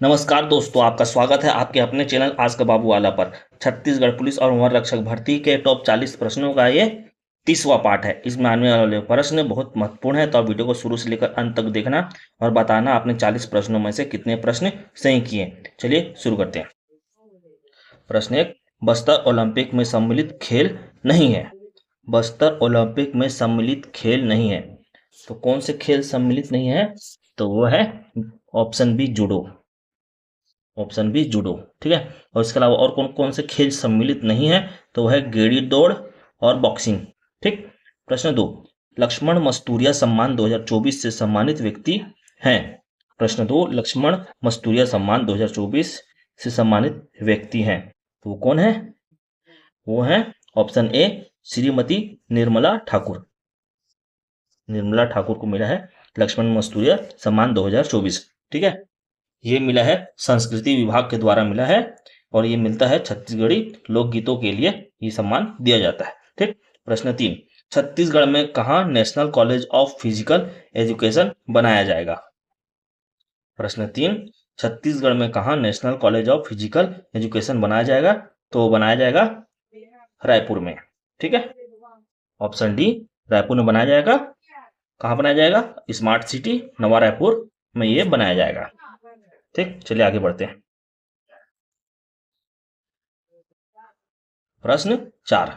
नमस्कार दोस्तों, आपका स्वागत है आपके अपने चैनल आज का बाबू वाला पर। छत्तीसगढ़ पुलिस और वन रक्षक भर्ती के टॉप 40 प्रश्नों का ये 30वां पार्ट है। इसमें आने वाले प्रश्न बहुत महत्वपूर्ण है, तो आप वीडियो को शुरू से लेकर अंत तक देखना और बताना आपने 40 प्रश्नों में से कितने प्रश्न सही किए। चलिए शुरू करते हैं। प्रश्न 1, बस्तर ओलंपिक में सम्मिलित खेल नहीं है। बस्तर ओलंपिक में सम्मिलित खेल नहीं है, तो कौन से खेल सम्मिलित नहीं है? तो वो है option B judo. Option B judo, ठीक है। और इसके अलावा और कौन कौन से खेल सम्मिलित नहीं है? तो वह है गेड़ी दौड़ और बॉक्सिंग, ठीक। प्रश्न 2, लक्ष्मण मस्तूरिया सम्मान 2024 से सम्मानित व्यक्ति हैं। प्रश्न 2, लक्ष्मण मस्तूरिया सम्मान 2024 से सम्मानित व्यक्ति हैं, तो वो कौन है? वो है ऑप्शन ए श्रीमती निर्मला ठाकुर। निर्मला ठाकुर को मिला है लक्ष्मण मस्तूरिया सम्मान 2024, ठीक है। ये मिला है संस्कृति विभाग के द्वारा मिला है और ये मिलता है छत्तीसगढ़ी लोकगीतों के लिए ये सम्मान दिया जाता है, ठीक। प्रश्न 3, छत्तीसगढ़ में कहाँ national college of physical education बनाया जाएगा? प्रश्न 3, छत्तीसगढ़ में कहाँ national college of physical education बनाया जाएगा? तो बनाया जाएगा रायपुर में, ठीक है। ऑप्शन डी, रायपुर में बनाया जाएगा। कहाँ बनाया जाएगा? स्मार्ट सिटी नवा रायपुर में ये बनाया जाएगा, ठीक। चलिए आगे बढ़ते हैं। प्रश्न 4,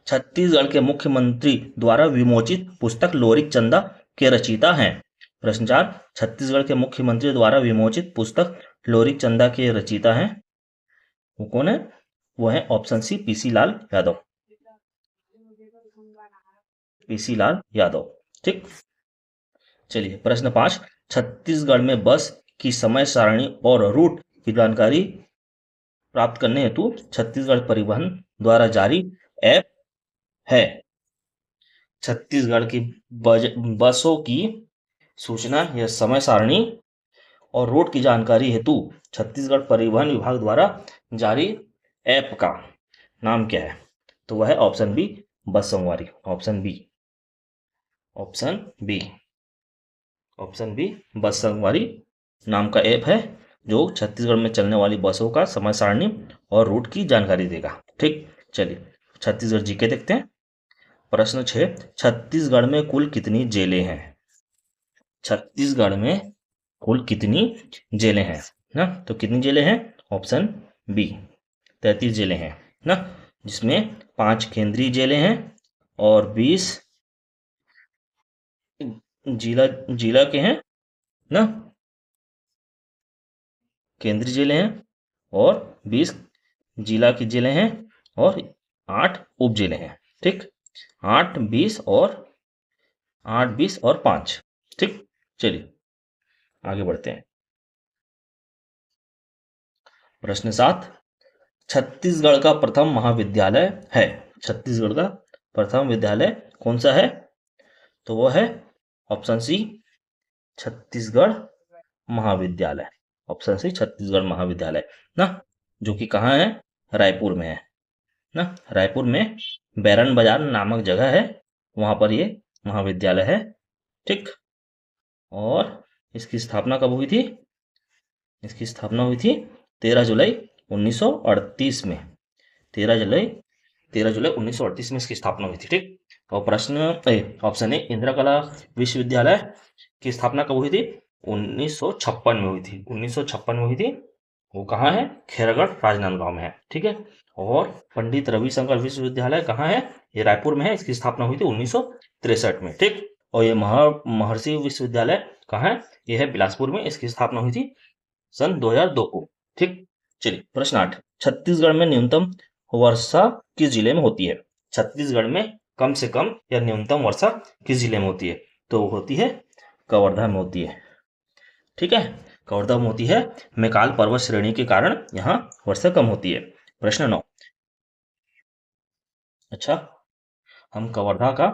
छत्तीसगढ़ के मुख्यमंत्री द्वारा विमोचित पुस्तक लोरिक चंदा के रचयिता हैं। प्रश्न 4, छत्तीसगढ़ के मुख्यमंत्री द्वारा विमोचित पुस्तक लोरिक चंदा के रचयिता हैं, वो कौन है? वो है option C PC Lal Yadav. PC Lal Yadav, ठीक। चलिए प्रश्न 5, छत्तीसगढ़ में बस की समय सारणी और रूट की जानकारी प्राप्त करने हेतु छत्तीसगढ़ परिवहन द्वारा जारी ऐप है। छत्तीसगढ़ की बसों की सूचना या समय सारणी और रूट की जानकारी हेतु छत्तीसगढ़ परिवहन विभाग द्वारा जारी ऐप का नाम क्या है? तो वह है ऑप्शन बी बस संगवारी। Option B, option B, option B बस संगवारी नाम का ऐप है जो छत्तीसगढ़ में चलने वाली बसों का समय सारणी और रूट की जानकारी देगा, ठीक। चलिए छत्तीसगढ़ जीके देखते हैं। प्रश्न 6, छत्तीसगढ़ में कुल कितनी जेलें हैं? छत्तीसगढ़ में कुल कितनी जेलें हैं ना? तो कितनी जेलें हैं? ऑप्शन बी 33 जेलें हैं ना, जिसमें 5 केंद्रीय जेलें हैं और 20 जिला जिला के हैं ना, केंद्रीय जेलें हैं और 20 जिला की जेलें हैं और 8 उप जेलें हैं, ठीक। 8, 20 और 8, 20 और 5, ठीक। चलिए आगे बढ़ते हैं। प्रश्न 7, छत्तीसगढ़ का प्रथम महाविद्यालय है। छत्तीसगढ़ का प्रथम विद्यालय कौन सा है? तो वो है ऑप्शन सी छत्तीसगढ़ महाविद्यालय। ऑप्शन सी छत्तीसगढ़ महाविद्यालय ना, जो कि कहाँ है? रायपुर में है ना। रायपुर में बैरन बाजार नामक जगह है, वहां पर ये महाविद्यालय है, ठीक। और इसकी स्थापना कब हुई थी? इसकी स्थापना हुई थी 13 जुलाई 1938 में। 13 जुलाई 1938 में इसकी स्थापना हुई थी, ठीक। और प्रश्न ऑप्शन ए इंदिरा कला विश्वविद्यालय की स्थापना कब हुई थी? 1956 में हुई थी। 1956 में हुई थी। वो कहाँ है? खैरागढ़ राजनांदगांव में है, ठीक है। और पंडित रविशंकर विश्वविद्यालय कहाँ है? ये रायपुर में है। इसकी स्थापना हुई थी 1963 में, ठीक। और ये महर्षि विश्वविद्यालय कहाँ है? ये है बिलासपुर में। इसकी स्थापना हुई थी सन 2002 को, ठीक। चलिए प्रश्न 8, छत्तीसगढ़ में न्यूनतम वर्षा किस जिले में होती है? छत्तीसगढ़ में कम से कम या न्यूनतम वर्षा किस जिले में होती है? तो होती है कवर्धा में होती है, ठीक है। कवर्धा में होती है। मैकाल पर्वत श्रेणी के कारण यहाँ वर्षा कम होती है। प्रश्न 9, अच्छा हम कवर्धा का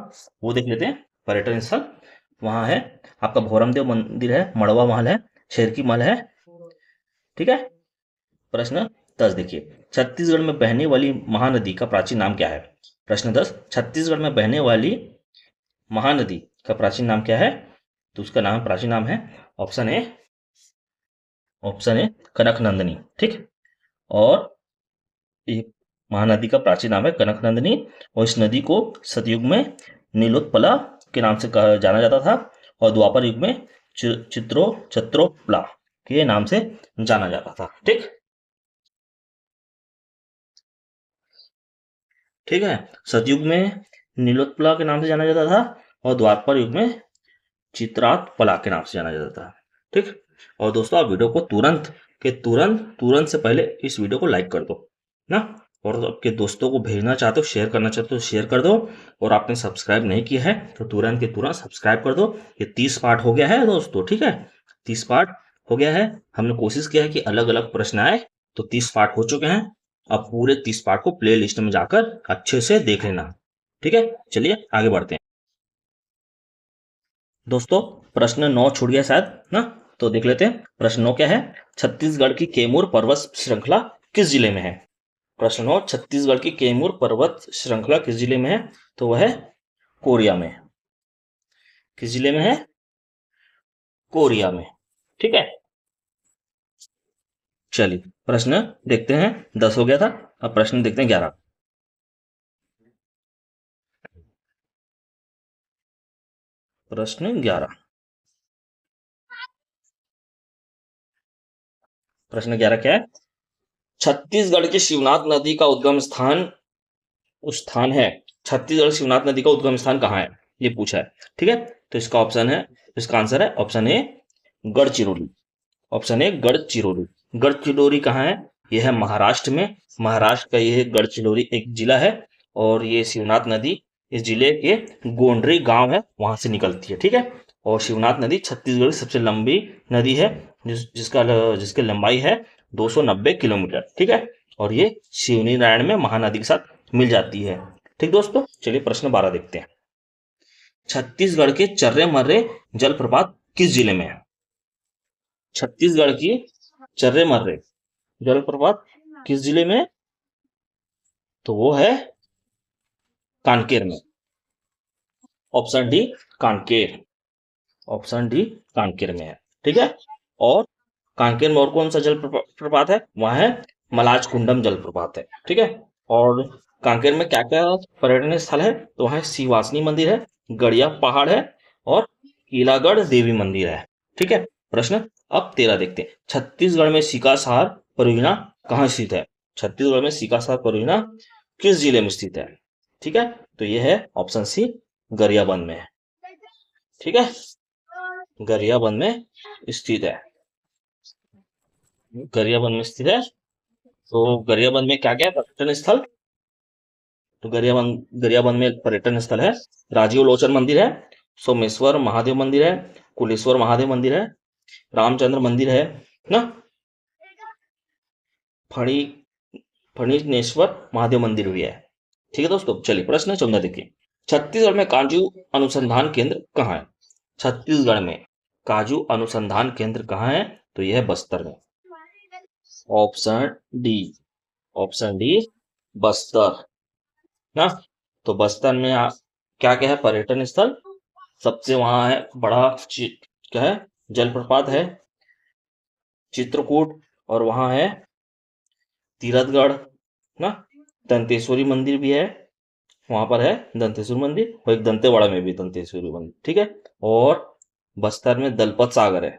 वो देख लेते हैं पर्यटन स्थल। वहां है आपका भोरमदेव मंदिर है, मड़वा महल है, शेरकी महल है, ठीक है। प्रश्न 10 देखिए, छत्तीसगढ़ में बहने वाली महानदी का प्राचीन नाम क्या है? प्रश्न 10, छत्तीसगढ़ में बहने वाली महानदी का प्राचीन नाम क्या है? तो उसका नाम प्राचीन नाम है ऑप्शन ए ऑप्शन ए कनकनंदिनी। ठीक, और ये महानदी का प्राचीन नाम है कनकनंदिनी, और इस नदी को सतयुग में नीलोत्पला के नाम से जाना जाता था, और द्वापर युग में चित्रोपला के नाम से जाना जाता था। ठीक, ठीक है, सतयुग में नीलोत्पला के नाम से जाना जाता था, और द्वापर युग में चित्रात्पला के नाम से जाना जाता था। ठीक, और दोस्तों आप वीडियो को तुरंत से पहले इस वीडियो को लाइक कर दो ना, और आपके दोस्तों को भेजना चाहते हो, शेयर करना चाहते हो, शेयर कर दो, और आपने सब्सक्राइब नहीं किया है तो तुरंत के तुरंत सब्सक्राइब कर दो। ये 30 पार्ट हो गया है दोस्तों। ठीक है, 30 पार्ट हो गया है। हमने कोशिश किया है कि अलग अलग प्रश्न आए, तो 30 पार्ट हो चुके हैं। अब पूरे 30 पार्ट को प्ले लिस्ट में जाकर अच्छे से देख लेना। ठीक है, चलिए आगे बढ़ते हैं। दोस्तों प्रश्न 9 छूट गया शायद ना, तो देख लेते हैं। प्रश्न 9 क्या है? छत्तीसगढ़ की कैमूर पर्वत श्रृंखला किस जिले में है? प्रश्न 9, छत्तीसगढ़ की कैमूर पर्वत श्रृंखला किस जिले में है? तो वह है कोरिया में। किस जिले में है? कोरिया में। ठीक है, चलिए प्रश्न देखते हैं। 10 हो गया था, अब प्रश्न देखते हैं 11। प्रश्न 11, प्रश्न 11 क्या है? छत्तीसगढ़ की शिवनाथ नदी का उद्गम स्थान है। छत्तीसगढ़ शिवनाथ नदी का उद्गम स्थान कहाँ है, ये पूछा है। ठीक है, तो इसका आंसर है option A Gadchiroli. Option A Gadchiroli. Gadchiroli कहाँ है? यह है महाराष्ट्र में। महाराष्ट्र का यह गढ़चिरौली एक जिला है, और ये शिवनाथ नदी इस जिले के गोंडरी गांव है, वहां से निकलती है। ठीक है, और शिवनाथ नदी छत्तीसगढ़ की सबसे लंबी नदी है, जिसकी लंबाई है 290 किलोमीटर। ठीक है, और ये शिवनी नारायण में महानदी के साथ मिल जाती है। ठीक दोस्तों, चलिए प्रश्न 12 देखते हैं। छत्तीसगढ़ के चर्रे मर्रे जलप्रपात किस जिले में है? छत्तीसगढ़ की चर्रे मर्रे जलप्रपात किस जिले में? तो वो है कांकेर में। Option D Kanker. Option D Kanker में है। ठीक है, और कांकेर में और कौन सा जलप्रपात है? वह है मलाज कुंडम जलप्रपात है। ठीक है, और कांकेर में क्या क्या पर्यटन स्थल है? तो वहां शिवासनी मंदिर है, गड़िया पहाड़ है, और किलागढ़ देवी मंदिर है। ठीक है, प्रश्न अब 13 देखते हैं। छत्तीसगढ़ में सीकासार परियोजना कहाँ स्थित है? छत्तीसगढ़ में सीकासार परियोजना किस जिले में स्थित है? ठीक है, तो यह है ऑप्शन सी गरियाबंद में है। ठीक है, गरियाबंद में स्थित है। गरियाबंद में स्थित है। तो गरियाबंद में क्या क्या है पर्यटन स्थल? तो गरियाबंद में एक पर्यटन स्थल है, राजीव लोचन मंदिर है, सोमेश्वर महादेव मंदिर है, कुलेश्वर महादेव मंदिर है, रामचंद्र मंदिर है ना, फणी फणीनेश्वर महादेव मंदिर भी है। ठीक है दोस्तों, चलिए प्रश्न 14 देखिए। छत्तीसगढ़ में काजू अनुसंधान केंद्र कहाँ है? छत्तीसगढ़ में काजू अनुसंधान केंद्र कहाँ है? तो यह है बस्तर में। Option D. Option D Bastar ना, तो बस्तर में क्या क्या है पर्यटन स्थल? सबसे वहां है बड़ा क्या है जलप्रपात है चित्रकूट, और वहां है तीरथगढ़ ना, दंतेश्वरी मंदिर भी है, वहां पर है दंतेश्वरी मंदिर, और एक दंतेवाड़ा में भी दंतेश्वरी मंदिर। ठीक है, और बस्तर में दलपत सागर है।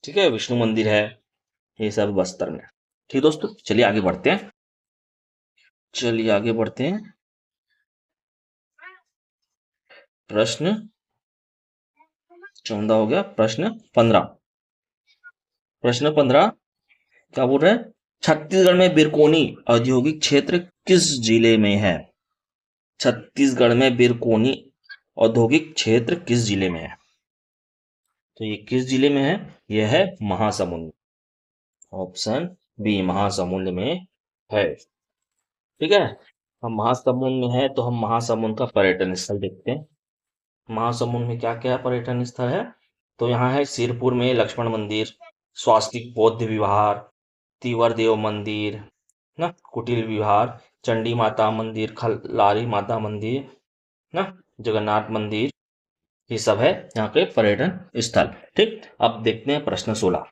ठीक है, विष्णु मंदिर है, ये सब बस्तर में। ठीक दोस्तों, चलिए आगे बढ़ते हैं। चलिए आगे बढ़ते हैं। प्रश्न 14 हो गया। प्रश्न 15। प्रश्न 15 क्या बोल रहे हैं? छत्तीसगढ़ में बिरकोनी औद्योगिक क्षेत्र किस जिले में है? छत्तीसगढ़ में बिरकोनी औद्योगिक क्षेत्र किस जिले में है? तो ये किस जिले में है? यह है महासमुंद। ऑप्शन बी महासमुंद में है। ठीक है, हम महासमुंद में है तो हम महासमुंद का पर्यटन स्थल देखते हैं। महासमुंद में क्या क्या पर्यटन स्थल है? तो यहाँ है सिरपुर में लक्ष्मण मंदिर, स्वास्तिक बौद्ध विहार, तीवर देव मंदिर ना, कुटिल विहार, चंडी माता मंदिर, खल्लारी माता मंदिर ना, जगन्नाथ मंदिर, ये सब है यहाँ के पर्यटन स्थल। ठीक, अब देखते हैं प्रश्न 16।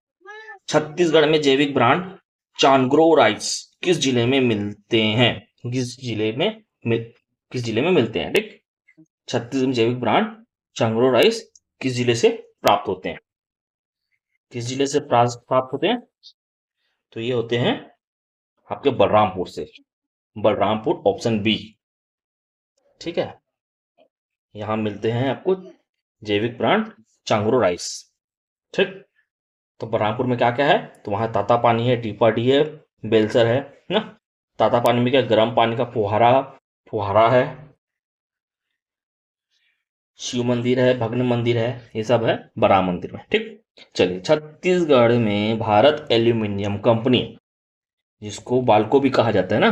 छत्तीसगढ़ में जैविक ब्रांड चांगरो राइस किस जिले में मिलते हैं? किस जिले में किस जिले में मिलते हैं? ठीक, छत्तीसगढ़ में जैविक ब्रांड चांगरो राइस किस जिले से प्राप्त होते हैं? किस जिले से प्राप्त होते हैं? तो ये होते हैं आपके बलरामपुर से। Balrampur, option B. ठीक है, यहाँ मिलते हैं आपको जैविक ब्रांड चांगरो राइस। ठीक, तो बलरामपुर में क्या क्या है? तो वहाँ ताता पानी है, टीपाडी है, बेलसर है ना। ताता पानी में क्या, गर्म पानी का फुहारा फुहारा है, शिव मंदिर है, भग्न मंदिर है, ये सब है बराम मंदिर में। ठीक, चलिए, छत्तीसगढ़ में भारत एल्यूमिनियम कंपनी, जिसको बाल्को भी कहा जाता है ना,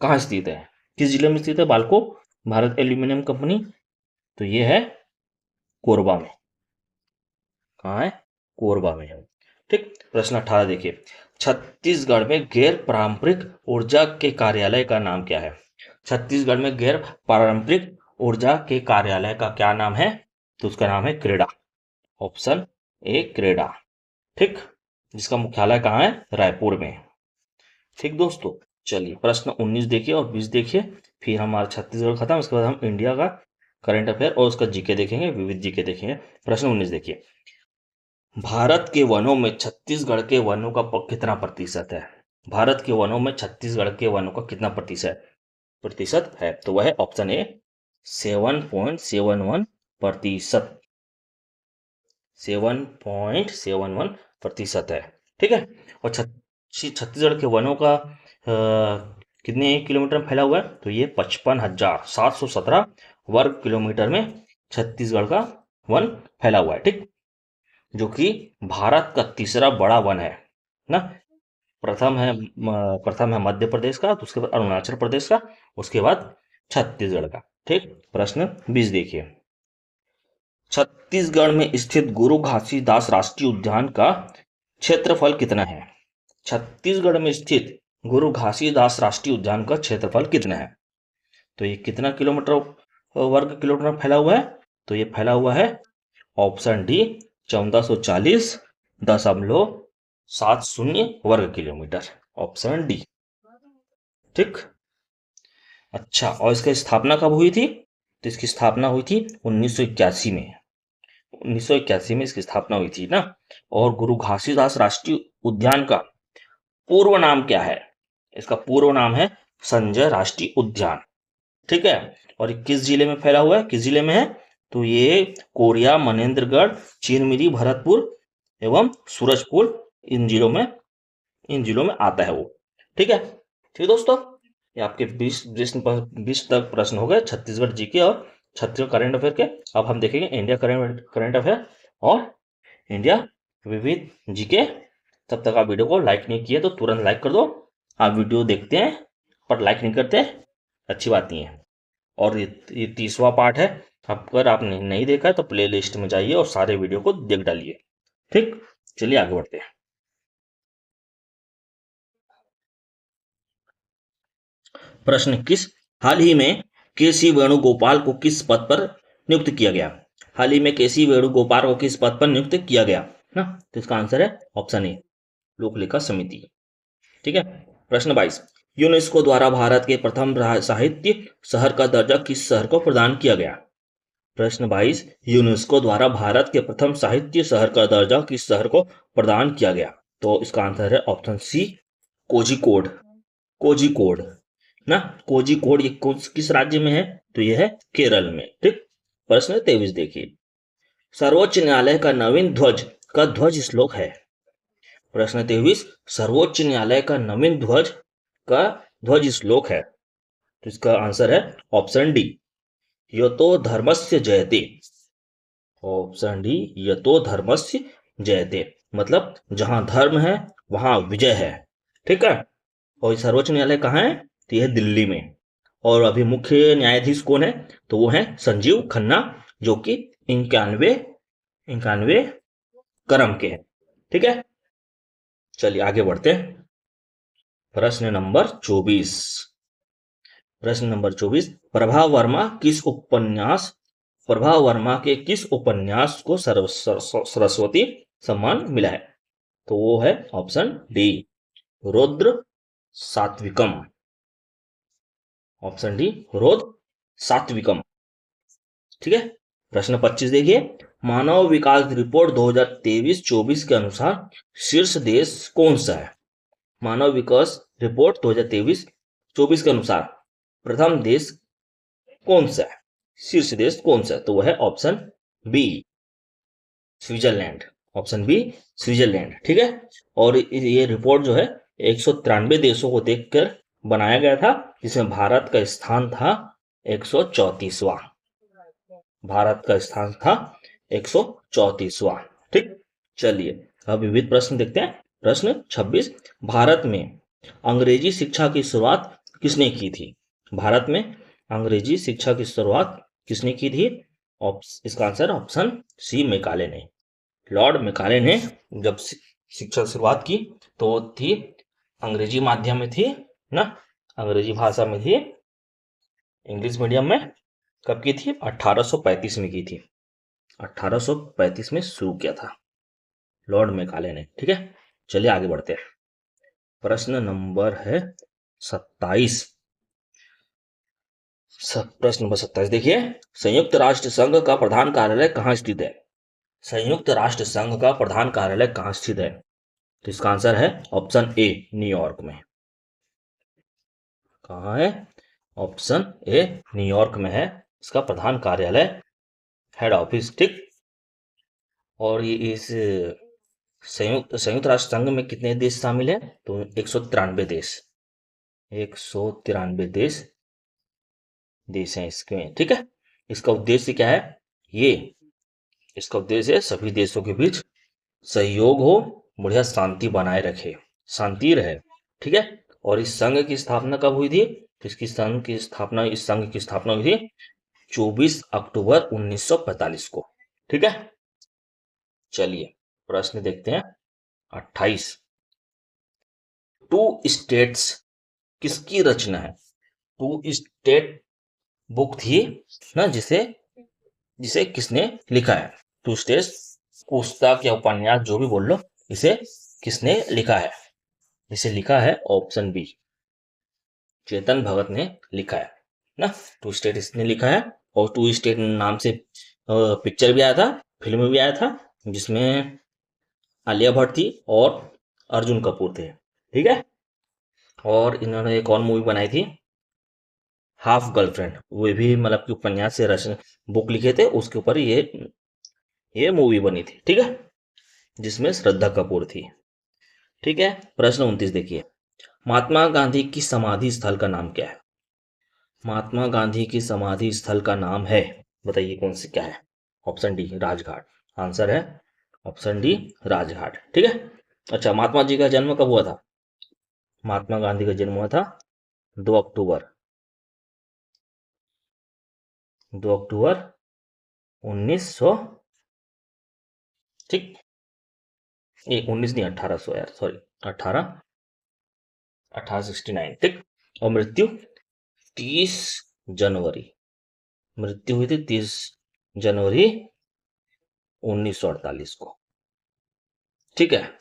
कहाँ स्थित है? किस जिले में स्थित है बाल्को भारत एल्यूमिनियम कंपनी? तो ये है कोरबा में। कहाँ है? कोरबा में है। ठीक, प्रश्न 18 देखिए। छत्तीसगढ़ में गैर पारंपरिक ऊर्जा के कार्यालय का नाम क्या है? छत्तीसगढ़ में गैर पारंपरिक ऊर्जा के कार्यालय का क्या नाम है? तो उसका नाम है क्रेडा। Option A CREDA. ठीक, जिसका मुख्यालय कहाँ है? रायपुर में। ठीक दोस्तों, चलिए प्रश्न 19 देखिए और 20 देखिए, फिर हमारा छत्तीसगढ़ खत्म। उसके बाद हम इंडिया का करंट अफेयर और उसका जीके देखेंगे, विविध जीके देखेंगे। प्रश्न 19 देखिए। भारत के वनों में छत्तीसगढ़ के वनों का कितना प्रतिशत है? भारत के वनों में छत्तीसगढ़ के वनों का कितना प्रतिशत है? तो वह है ऑप्शन ए 7.71%। 7.71% है। ठीक है, और छत्तीसगढ़ के वनों का कितने किलोमीटर में फैला हुआ है? तो ये 55,717 वर्ग किलोमीटर में छत्तीसगढ़ का वन फैला हुआ है। ठीक, जो कि भारत का तीसरा बड़ा वन है ना। प्रथम है मध्य प्रदेश का, तो उसके बाद अरुणाचल प्रदेश का, उसके बाद छत्तीसगढ़ का। ठीक, प्रश्न 20 देखिए। छत्तीसगढ़ में स्थित गुरु घासीदास राष्ट्रीय उद्यान का क्षेत्रफल कितना है? छत्तीसगढ़ में स्थित गुरु घासीदास राष्ट्रीय उद्यान का क्षेत्रफल कितना है? तो ये कितना किलोमीटर वर्ग किलोमीटर फैला हुआ है? तो ये फैला हुआ है ऑप्शन डी 1440.70 वर्ग किलोमीटर। Option D. ठीक, अच्छा, और इसकी स्थापना कब हुई थी? तो इसकी स्थापना हुई थी 1981 में। 1981 में इसकी स्थापना हुई थी ना। और गुरु घासीदास राष्ट्रीय उद्यान का पूर्व नाम क्या है? इसका पूर्व नाम है संजय राष्ट्रीय उद्यान। ठीक है, और ये किस जिले में फैला हुआ है? किस जिले में है? तो ये कोरिया, मनेन्द्रगढ़, चिरमिरी, भरतपुर एवं सूरजपुर, इन जिलों में आता है वो। ठीक है, ठीक दोस्तों, ये आपके 20 तक प्रश्न हो गए छत्तीसगढ़ जीके और छत्तीसगढ़ करंट अफेयर के। अब हम देखेंगे इंडिया करंट अफेयर और इंडिया विविध जीके। तब तक आप वीडियो को लाइक नहीं किए तो तुरंत लाइक कर दो। आप वीडियो देखते हैं पर लाइक नहीं करते, अच्छी बात नहीं है। और ये 30वां पार्ट है। अगर आपने नहीं देखा है तो प्ले लिस्ट में जाइए और सारे वीडियो को देख डालिए। ठीक, चलिए आगे बढ़ते हैं। प्रश्न 21। हाल ही में केसी वेणुगोपाल को किस पद पर नियुक्त किया गया? हाल ही में केसी वेणुगोपाल को किस पद पर नियुक्त किया गया ना? तो इसका आंसर है ऑप्शन ए लोक लेखा समिति। ठीक है, प्रश्न 22। यूनेस्को द्वारा भारत के प्रथम साहित्य शहर का दर्जा किस शहर को प्रदान किया गया? प्रश्न 22। यूनेस्को द्वारा भारत के प्रथम साहित्य शहर का दर्जा किस शहर को प्रदान किया गया? तो इसका आंसर है ऑप्शन सी कोझिकोड। कोझिकोड ना, कोझिकोड ये किस राज्य में है? तो यह है केरल में। ठीक, प्रश्न 23 देखिए। सर्वोच्च न्यायालय का नवीन ध्वज का ध्वज श्लोक है? प्रश्न 23। सर्वोच्च न्यायालय का नवीन ध्वज का ध्वज श्लोक है? तो इसका आंसर है ऑप्शन डी यतो धर्मस्य जयते। ऑप्शन डी यतो धर्मस्य जयते, मतलब जहां धर्म है वहां विजय है। ठीक है, और सर्वोच्च न्यायालय कहाँ है? तो यह दिल्ली में। और अभी मुख्य न्यायाधीश कौन है? तो वो है संजीव खन्ना, जो कि 91 क्रम के हैं। ठीक है, चलिए आगे बढ़ते हैं। प्रश्न नंबर 24। प्रश्न नंबर 24। प्रभा वर्मा किस उपन्यास प्रभा वर्मा के किस उपन्यास को सरस्वती सम्मान मिला है? तो वो है ऑप्शन डी, रुद्र सात्विकम। ऑप्शन डी, रुद्र सात्विकम। ठीक है। प्रश्न 25 देखिए, मानव विकास रिपोर्ट 2023-24 के अनुसार शीर्ष देश कौन सा है? मानव विकास रिपोर्ट 2023-24 के अनुसार प्रथम देश कौन सा है? शीर्ष देश कौन सा है? तो वह है option B, Switzerland. Option B, Switzerland. ठीक है। और ये रिपोर्ट जो है 193 देशों को देखकर बनाया गया था, जिसमें भारत का स्थान था 134वां। भारत का स्थान था 134वां। ठीक। चलिए अब विविध प्रश्न देखते हैं। प्रश्न 26, भारत में अंग्रेजी शिक्षा की शुरुआत किसने की थी? भारत में अंग्रेजी शिक्षा की शुरुआत किसने की थी? इसका आंसर ऑप्शन सी, मैकाले ने। लॉर्ड मैकाले ने जब शिक्षा शुरुआत की तो थी अंग्रेजी माध्यम में थी ना, अंग्रेजी भाषा में थी, इंग्लिश मीडियम में। कब की थी? 1835 में की थी। 1835 में शुरू किया था लॉर्ड मैकाले ने। ठीक है। चलिए आगे बढ़ते हैं। प्रश्न नंबर है 27। प्रश्न नंबर 27 देखिए, संयुक्त राष्ट्र संघ का प्रधान कार्यालय कहाँ स्थित है? संयुक्त राष्ट्र संघ का प्रधान कार्यालय कहाँ स्थित है? तो इसका आंसर है ऑप्शन ए, न्यूयॉर्क में। कहाँ है? ऑप्शन ए, न्यूयॉर्क में है इसका प्रधान कार्यालय, हेड ऑफिस। ठीक। और ये इस संयुक्त राष्ट्र संघ में कितने देश शामिल है? तो 193 देश, 193 देश हैं इसके। ठीक है। इसका उद्देश्य क्या है? इसका उद्देश्य है सभी देशों के बीच सहयोग हो, बढ़िया शांति बनाए रखे, शांति रहे। ठीक है। और इस संघ की स्थापना कब हुई थी? इस संघ की स्थापना हुई थी 24 अक्टूबर 1945 को। ठीक है। चलिए प्रश्न देखते हैं 28। टू स्टेट्स किसकी रचना है? टू स्टेट बुक थी ना, जिसे किसने लिखा है? टू स्टेट्स पुस्तक या उपन्यास जो भी बोल लो, इसे किसने लिखा है? इसे लिखा है ऑप्शन बी, चेतन भगत ने लिखा है ना। टू स्टेट इसने लिखा है। और टू स्टेट नाम से पिक्चर भी आया था, फिल्म भी आया था, जिसमें आलिया भट्ट थी और अर्जुन कपूर थे। ठीक है। और इन्होंने एक और मूवी बनाई थी, हाफ गर्लफ्रेंड, वो भी मतलब कि उपन्यास से रचना बुक लिखे थे, उसके ऊपर ये मूवी बनी थी। ठीक है। जिसमें श्रद्धा कपूर थी। ठीक है। प्रश्न 29 देखिए, महात्मा गांधी की समाधि स्थल का नाम क्या है? महात्मा गांधी की समाधि स्थल का नाम है, बताइए कौन सी क्या है? Option D, Rajghat. आंसर है ऑप्शन डी, राजघाट। ठीक है। अच्छा, महात्मा जी का जन्म कब हुआ था? महात्मा गांधी का जन्म हुआ था 2 अक्टूबर 1900, ठीक, 19 नहीं 1800 यार, सॉरी, 1869। ठीक। और मृत्यु 30 जनवरी, मृत्यु हुई थी 30 जनवरी 1948 को। ठीक है।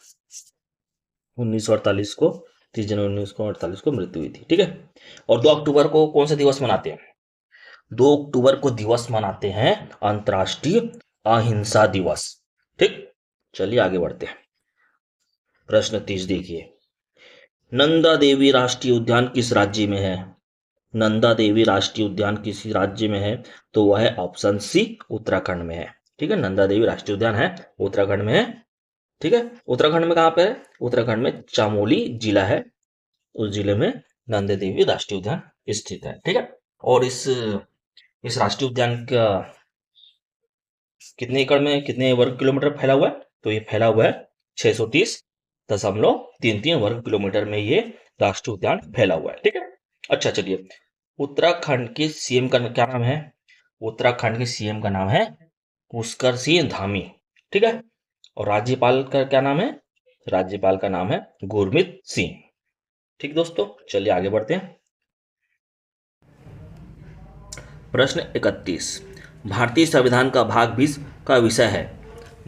1948 को, 30 जनवरी 1948 को मृत्यु हुई थी। ठीक है। और 2 अक्टूबर को कौन सा दिवस मनाते हैं? 2 अक्टूबर को दिवस मनाते हैं अंतर्राष्ट्रीय अहिंसा दिवस। ठीक। चलिए आगे बढ़ते हैं। प्रश्न 30 देखिए, नंदा देवी राष्ट्रीय उद्यान किस राज्य में है? नंदा देवी राष्ट्रीय उद्यान किस राज्य में है? तो वह है ऑप्शन सी, उत्तराखंड में है। ठीक है। नंदा देवी राष्ट्रीय उद्यान है उत्तराखंड में है। ठीक है। उत्तराखंड में कहां पे है? उत्तराखंड में चमोली जिला है, उस जिले में नंदा देवी राष्ट्रीय उद्यान स्थित है। ठीक है। और इस राष्ट्रीय उद्यान का कितने एकड़ में, कितने वर्ग किलोमीटर फैला हुआ है? तो ये फैला हुआ है 630.33 वर्ग किलोमीटर में ये राष्ट्रीय उद्यान फैला हुआ है। ठीक है। अच्छा चलिए, उत्तराखंड के सीएम का क्या नाम है? उत्तराखंड के सीएम का नाम है पुष्कर सिंह धामी। ठीक है। और राज्यपाल का क्या नाम है? राज्यपाल का नाम है गुरमीत सिंह। ठीक दोस्तों, चलिए आगे बढ़ते हैं। प्रश्न 31, भारतीय संविधान का भाग 20 का विषय है?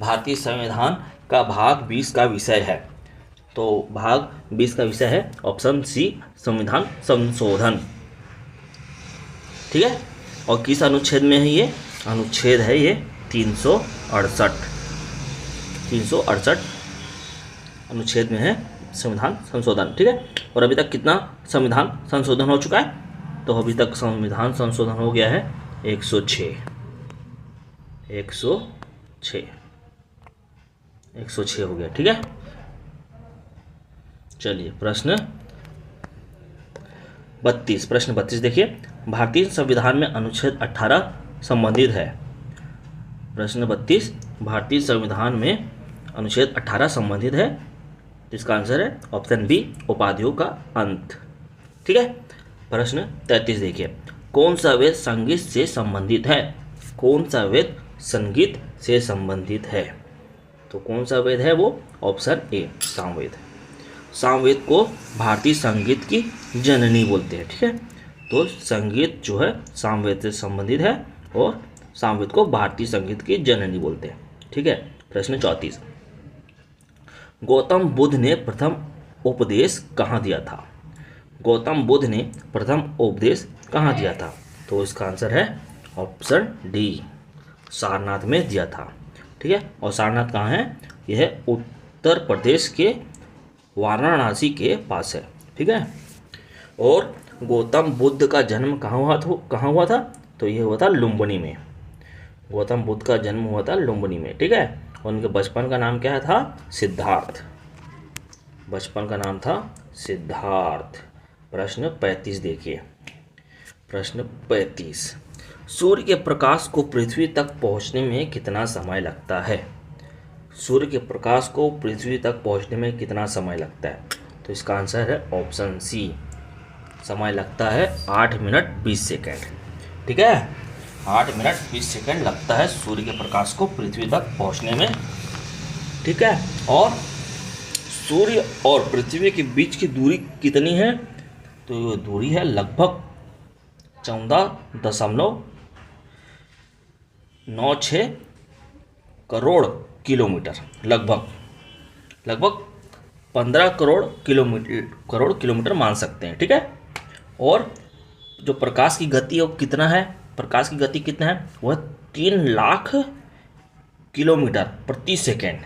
भारतीय संविधान का भाग 20 का विषय है, तो भाग 20 का विषय है ऑप्शन सी, संविधान संशोधन। ठीक है, और किस अनुच्छेद में है ये? अनुच्छेद है ये 368। 368 अनुच्छेद में है संविधान संशोधन। ठीक है, और अभी तक कितना संविधान संशोधन हो चुका है? तो अभी तक संविधान संशोधन हो गया है 106 हो गया। ठीक है, चलिए प्रश्न 32 देखिए, भारतीय संविधान में अनुच्छेद 18 संबंधित है। प्रश्न 32, भारतीय संविधान में अनुच्छेद 18 संबंधित है। इसका आंसर है ऑप्शन बी, उपाधियों का अंत। ठीक है, प्रश्न 33 देखिए, कौन सा वेद संगीत से संबंधित है? कौन सा वेद संगीत से संबंधित है? तो कौन सा वेद है वो? Option A, Samaveda. सामवेद को भारतीय संगीत की जननी बोलते हैं। ठीक है, तो संगीत जो है सामवेद से संबंधित है और सामवेद को भारतीय संगीत की जननी बोलते हैं। ठीक है, प्रश्न 34, गौतम बुद्ध ने प्रथम उपदेश कहाँ दिया था? गौतम बुद्ध ने प्रथम उपदेश कहाँ दिया था? तो इसका आंसर है ऑप्शन डी, सारनाथ में दिया था। ठीक है, और सारनाथ कहाँ है? यह उत्तर प्रदेश के वाराणसी के पास है। ठीक है, और गौतम बुद्ध का जन्म कहाँ हुआ था? तो ये हुआ था लुम्बिनी में। गौतम बुद्ध का जन्म हुआ था लुम्बिनी में। ठीक है, और उनके बचपन का नाम क्या था? सिद्धार्थ। बचपन का नाम था सिद्धार्थ। प्रश्न 35 देखिए, प्रश्न 35, सूर्य के प्रकाश को पृथ्वी तक पहुंचने में कितना समय लगता है? सूर्य के प्रकाश को पृथ्वी तक पहुंचने में कितना समय लगता है? तो इसका आंसर है ऑप्शन सी, समय लगता है 8 मिनट 20 सेकेंड। ठीक है, 8 मिनट 20 सेकेंड लगता है सूर्य के प्रकाश को पृथ्वी तक पहुंचने में। ठीक है, और सूर्य और पृथ्वी के बीच की दूरी कितनी है? तो ये दूरी है लगभग 14.96 करोड़ किलोमीटर, लगभग 15 करोड़ किलोमीटर मान सकते हैं। ठीक है, और जो प्रकाश की गति है वो कितना है? प्रकाश की गति कितना है? वह 3 लाख किलोमीटर प्रति सेकेंड।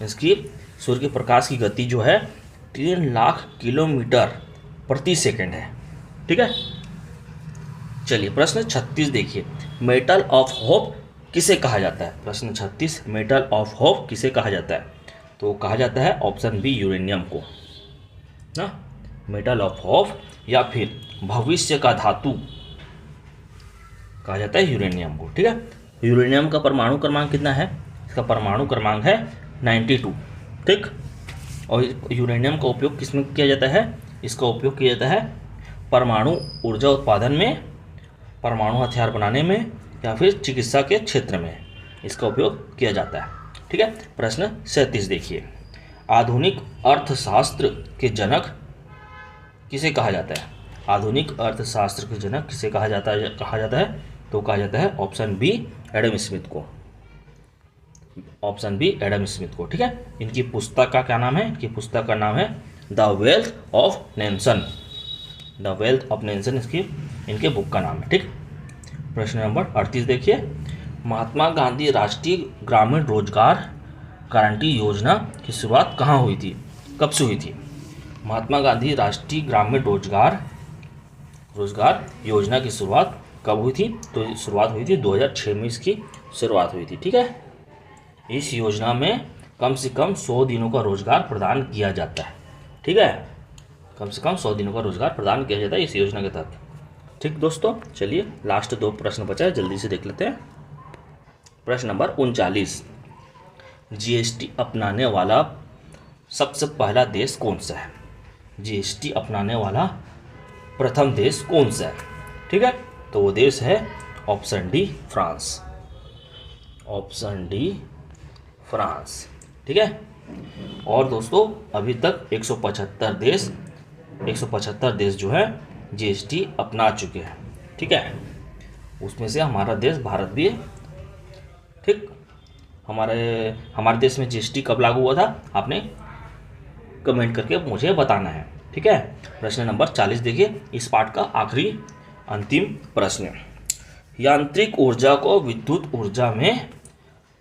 इसकी सूर्य के प्रकाश की गति जो है 3 लाख किलोमीटर प्रति सेकेंड है। ठीक है, चलिए प्रश्न 36 देखिए, मेटल ऑफ होप किसे कहा जाता है? प्रश्न 36, मेटल ऑफ होप किसे कहा जाता है? तो कहा जाता है ऑप्शन बी, यूरेनियम को ना, मेटल ऑफ होप, या फिर भविष्य का धातु कहा जाता है यूरेनियम को। ठीक है, यूरेनियम का परमाणु क्रमांक कितना है? इसका परमाणु क्रमांक है 92। ठीक, और यूरेनियम का उपयोग किसमें किया जाता है? इसका उपयोग किया जाता है परमाणु ऊर्जा उत्पादन में, परमाणु हथियार बनाने में, या फिर चिकित्सा के क्षेत्र में इसका उपयोग किया जाता है। ठीक है, प्रश्न 37 देखिए, आधुनिक अर्थशास्त्र के जनक किसे कहा जाता है? आधुनिक अर्थशास्त्र के जनक किसे कहा जाता है? तो कहा जाता है ऑप्शन बी, एडम स्मिथ को। ऑप्शन बी, एडम स्मिथ को। ठीक है, इनकी पुस्तक का क्या नाम है? इनकी पुस्तक का नाम है the wealth of nation. The wealth of nation इनके बुक का नाम है। ठीक, प्रश्न नंबर 38 देखिए, महात्मा गांधी राष्ट्रीय ग्रामीण रोजगार गारंटी योजना की शुरुआत कहाँ हुई थी? कब से हुई थी? महात्मा गांधी राष्ट्रीय ग्रामीण रोजगार योजना की शुरुआत कब हुई थी? तो शुरुआत हुई थी 2006 में, इसकी शुरुआत हुई थी। ठीक है, इस योजना में कम से कम 100 दिनों का रोजगार प्रदान किया जाता है। ठीक है, कम से कम 100 दिनों का रोजगार प्रदान किया जाता है इस योजना के तहत। ठीक दोस्तों, चलिए लास्ट 2 प्रश्न बचा है, जल्दी से देख लेते हैं। प्रश्न नंबर 39, जीएसटी अपनाने वाला सबसे पहला देश कौन सा है? जीएसटी अपनाने वाला प्रथम देश कौन सा है? ठीक है, तो वो देश है option D, France. Option D, France. ठीक है, और दोस्तों अभी तक 175 देश जो है जीएसटी अपना चुके हैं। ठीक है, उसमें से हमारा देश भारत भी है। ठीक, हमारे देश में जीएसटी कब लागू हुआ था, आपने कमेंट करके मुझे बताना है। ठीक है, प्रश्न नंबर 40 देखिए, इस पाठ का आखिरी अंतिम प्रश्न। यांत्रिक ऊर्जा को विद्युत ऊर्जा में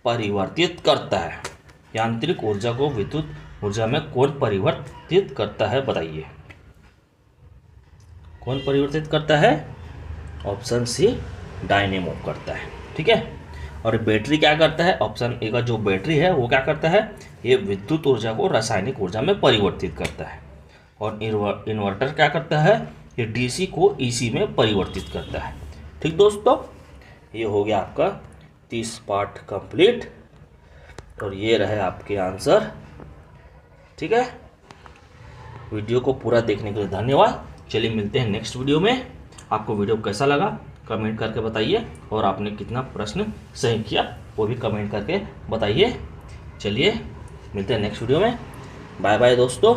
परिवर्तित करता है। यांत्रिक ऊर्जा को विद्युत ऊर्जा में कौन परिवर्तित करता है, बताइए। कौन परिवर्तित करता है? ऑप्शन सी, डायनेमो करता है। ठीक है, और बैटरी क्या करता है? ऑप्शन ए का जो बैटरी है वो क्या करता है? ये विद्युत ऊर्जा को रासायनिक ऊर्जा में परिवर्तित करता है। और इन्वर्टर क्या करता है? ये डीसी को ईसी में परिवर्तित करता है। ठीक दोस्तों, ये हो गया आपका 30 पार्ट कंप्लीट, और ये रहे आपके आंसर। ठीक है, वीडियो को पूरा देखने के लिए धन्यवाद। चलिए मिलते हैं नेक्स्ट वीडियो में। आपको वीडियो कैसा लगा कमेंट करके बताइए, और आपने कितना प्रश्न सही किया वो भी कमेंट करके बताइए। चलिए मिलते हैं नेक्स्ट वीडियो में। बाय बाय दोस्तों।